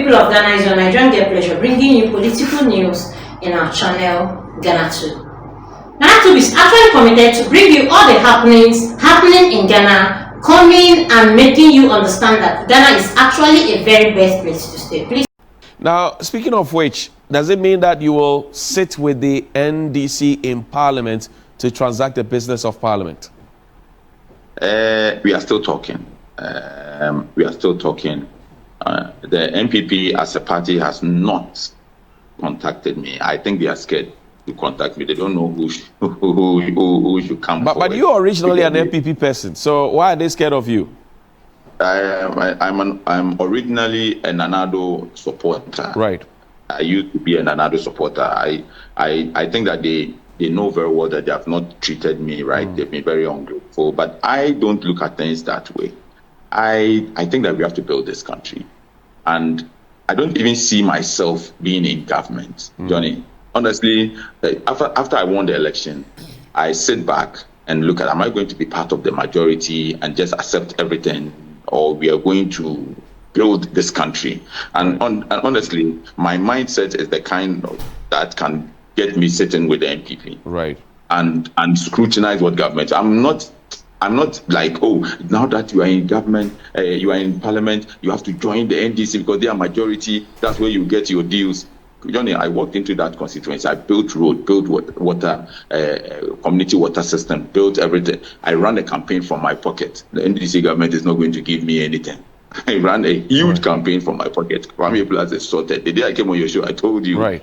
people of Ghana, it's your Nigerian Get Pleasure bringing you political news in our channel, Ghanatube. Ghanatube is actually committed to bring you all the happenings happening in Ghana, coming and making you understand that Ghana is actually a very best place to stay. Please. Now, speaking of which, does it mean that you will sit with the NDC in Parliament to transact the business of Parliament? We are still talking. The NPP as a party has not contacted me. I think they are scared to contact me. They don't know who should come. But you are originally an NPP person, so why are they scared of you? I'm originally an Addo supporter. Right. I used to be an Addo supporter. I think that they know very well that they have not treated me right. They've been very ungrateful. But I don't look at things that way. I think that we have to build this country. And I don't even see myself being in government, Johnny. Honestly, after I won the election, I sit back and look at, am I going to be part of the majority and just accept everything, or we are going to build this country? And honestly, my mindset is the kind that can get me sitting with the NPP, right, and scrutinize what government. I'm not like, oh, now that you are in government, you are in Parliament, you have to join the NDC because they are majority. That's where you get your deals. Johnny, I walked into that constituency. I built road, built water, community water system, built everything. I ran a campaign from my pocket. The NDC government is not going to give me anything. I ran a huge campaign from my pocket. Kwame Plus is sorted. The day I came on your show, I told you. Right.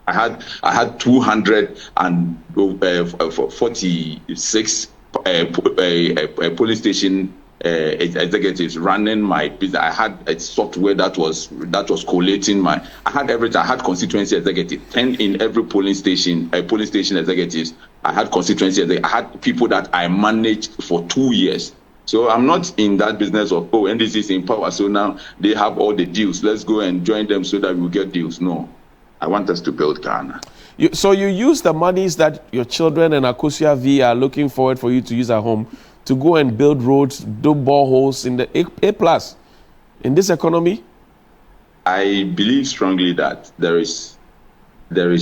I had 246 police station executives running my business. I had a software that was collating I had everything. I had constituency executives, 10 in every polling station executives. I had constituency executives. I had people that I managed for 2 years. So I'm not in that business of, oh, NDC is in power, so now they have all the deals. Let's go and join them so that we'll get deals. No, I want us to build Ghana. So you use the monies that your children and Akosia V are looking forward for you to use at home to go and build roads, do boreholes in the A+ in this economy? I believe strongly that there is a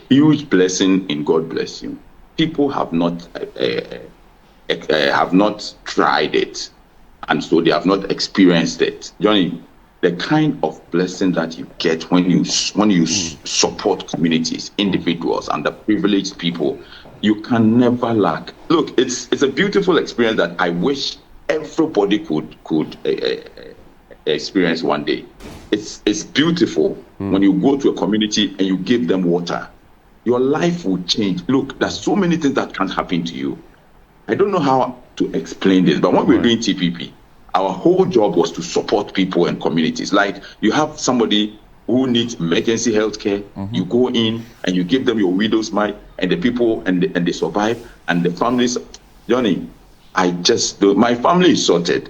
huge blessing in God bless you. People have not tried it, and so they have not experienced it. Johnny, the kind of blessing that you get when you support communities, individuals, and the privileged people, you can never lack. Look, it's a beautiful experience that I wish everybody could experience one day. It's beautiful when you go to a community and you give them water. Your life will change. Look, there's so many things that can happen to you. I don't know how to explain this, but when we're doing TPP, our whole job was to support people and communities. Like, you have somebody who needs emergency health care, you go in and you give them your widow's mite, and the people, and they survive, and the families. Johnny, my family is sorted.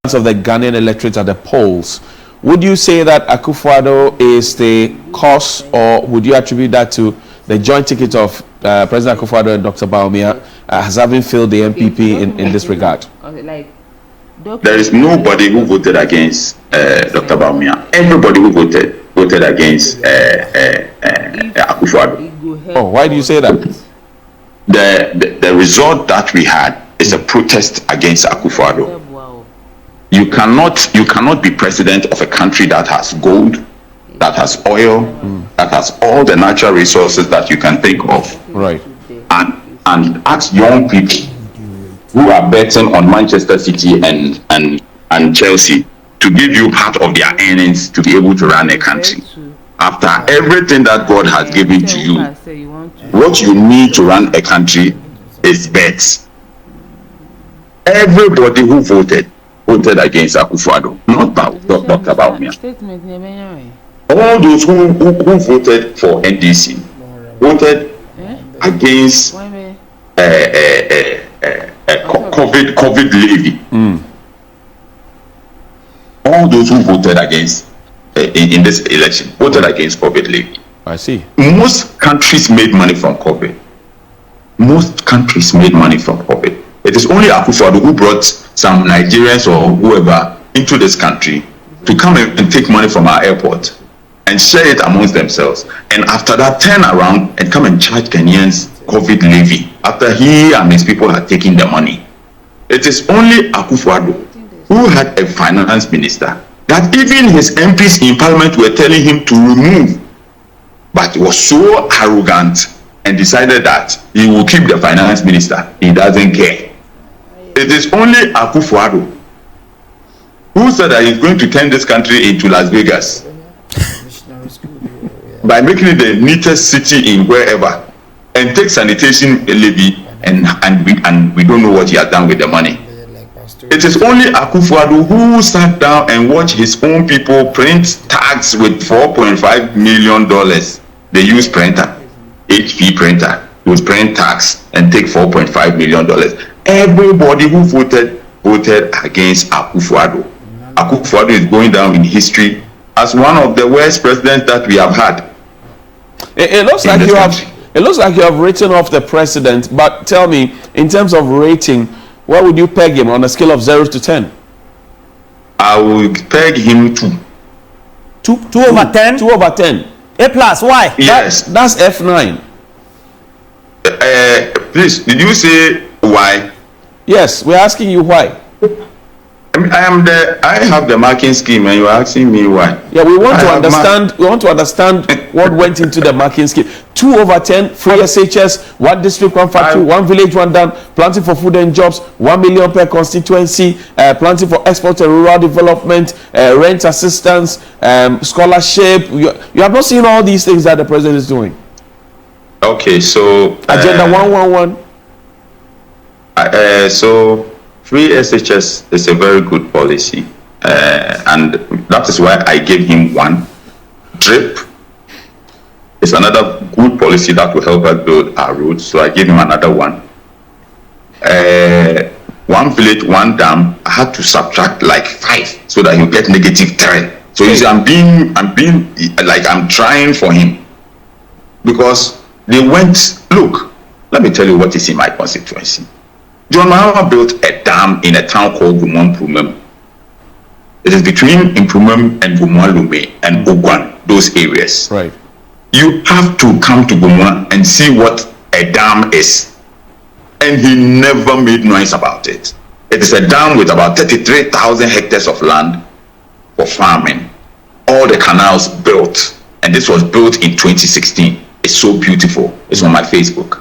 Of the Ghanaian electorate at the polls, would you say that Akufo-Addo is the cause, or would you attribute that to the joint ticket of President Akufo-Addo and Dr. Bawumia as having failed the MPP in this regard? There is nobody who voted against Dr. Bawumia. Everybody who voted against Akufo-Addo. Oh, why do you say that? The result that we had is a protest against Akufo-Addo. You cannot be president of a country that has gold, that has oil, that has all the natural resources that you can think of. Right. And ask young people who are betting on Manchester City and Chelsea to give you part of their earnings to be able to run a country. After everything that God has given to you, what you need to run a country is bets. Everybody who voted against Akufo-Addo, not Dr. Bawumia. All those who voted for NDC voted against COVID levy. All those who voted against in this election voted against COVID levy. I see. Most countries made money from COVID. It is only Akufo-Addo who brought some Nigerians or whoever into this country to come and take money from our airport and share it amongst themselves. And after that, turn around and come and charge Ghanaians COVID levy after he and his people had taken the money. It is only Akufo-Addo who had a finance minister that even his MPs in parliament were telling him to remove, but he was so arrogant and decided that he will keep the finance minister. He doesn't care. It is only Akufo-Addo who said that he's going to turn this country into Las Vegas by making it the neatest city in wherever, and take sanitation levy, and we don't know what he has done with the money. It is only Akufo-Addo who sat down and watched his own people print tags with $4.5 million. They use printer, HP printer, would print tags and take $4.5 million. Everybody who voted against Akufo-Addo. Akufo-Addo is going down in history as one of the worst presidents that we have had. It looks like you have written off the president, but tell me, in terms of rating, where would you peg him on a scale of 0 to 10? I would peg him 2. 2 over 10? 2 over 10. A plus, why? Yes. That's F9. Please, did you say why? Yes, we're asking you why. I have the marking scheme, and you're asking me why. Yeah, we want to understand. We want to understand what went into the marking scheme. 2 over 10, free SHS, 1 district, 1 factory, 1 village, 1 dam, planting for food and jobs, 1 million per constituency, planting for export and rural development, rent assistance, scholarship. You have not seen all these things that the president is doing. Okay, so Agenda 111. So free SHS is a very good policy, and that is why I gave him 1. Drip is another good policy that will help us build our roads, so I gave him another 1. 1 village, 1 dam. I had to subtract like 5 so that he'll get -3. So you see, I'm trying for him, because they went. Look, let me tell you what is in my constituency. John Mahama built a dam in a town called Gomoa. It is between Improvement and Gomoa Lume and Ogwan, those areas. Right. You have to come to Gomoa and see what a dam is. And he never made noise about it. It is a dam with about 33,000 hectares of land for farming. All the canals built. And this was built in 2016. It's so beautiful. It's on my Facebook.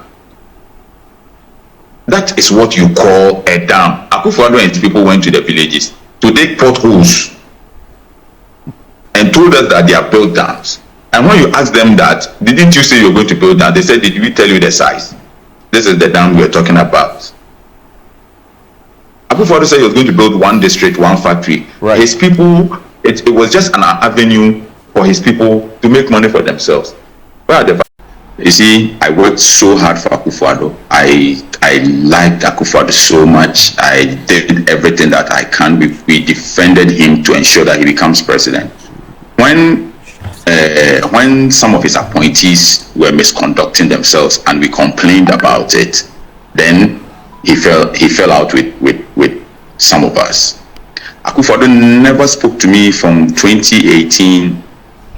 That is what you call a dam. Akufo-Addo and his people went to the villages to dig potholes and told us that they have built dams. And when you ask them that, didn't you say you're going to build dams? They said, did we tell you the size? This is the dam we're talking about. Akufo-Addo said he was going to build 1 district, 1 factory. Right. His people, it was just an avenue for his people to make money for themselves. Where are the... You see, I worked so hard for Akufo-Addo. I liked Akufo-Addo so much. I did everything that I can. We defended him to ensure that he becomes president. When some of his appointees were misconducting themselves and we complained about it, then he fell out with some of us. Akufo-Addo never spoke to me from 2018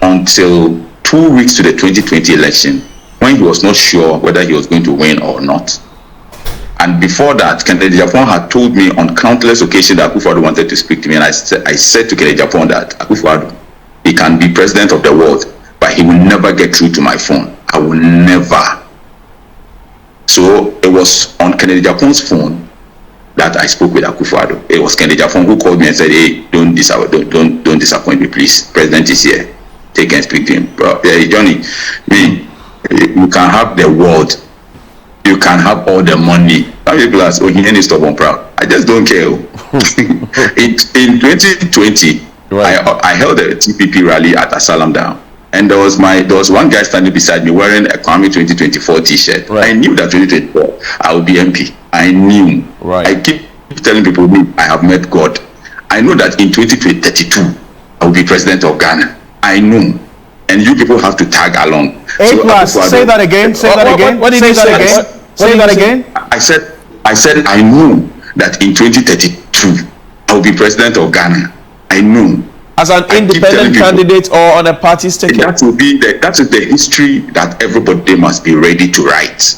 until 2 weeks to the 2020 election, when he was not sure whether he was going to win or not. And before that, Kennedy Japan had told me on countless occasions that Akufo-Addo wanted to speak to me, and I said to Kennedy Japan that Akufo-Addo, he can be president of the world, but he will never get through to my phone. I will never. So it was on Kennedy Japan's phone that I spoke with Akufo-Addo. It was Kennedy Japan who called me and said, "Hey, don't disappoint me, please. President is here. Take and speak to him." Bro, yeah, Johnny, you can have the world, you can have all the money. Some people ask, "Oh, he ain't stubborn proud." I just don't care. In 2020, right. I held a TPP rally at Asalam Down, and there was one guy standing beside me wearing a Kwame 2024 T-shirt. Right. I knew that 2024 I would be MP. I knew. Right. I keep telling people, I have met God. I know that in 2032 I will be president of Ghana. I know. And you people have to tag along. Say that again. Say that again. What did you say again? Say that again. I said I know that in 2032 I will be president of Ghana. I know. as an independent candidate or on a party's ticket? That is the history that everybody must be ready to write.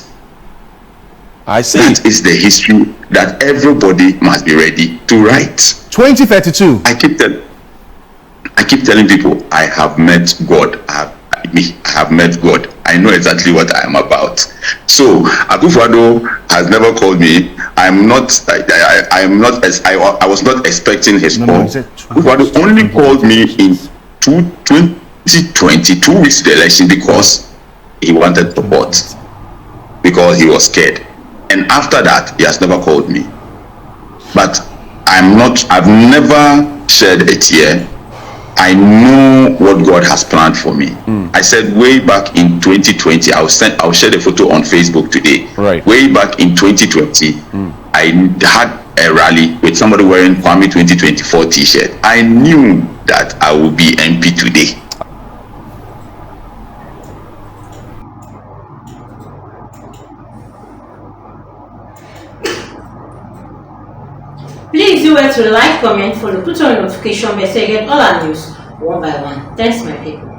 I see. That is the history that everybody must be ready to write. 2032. I keep telling people, I have met God. I have met God. I know exactly what I am about. So Akufo-Addo has never called me. I was not expecting his call. Akufo-Addo only called me in 2020, 2 weeks to the election, because he wanted support, because he was scared. And after that, he has never called me. But I've never shed a tear. I know what God has planned for me. I said way back in 2020, I'll share the photo on Facebook today. Right. Way back in 2020, I had a rally with somebody wearing Kwame 2024 t-shirt. I knew that I would be MP today. Please do well to like, comment, follow, put on notification bell so you get all our news one by one. Thanks, my people.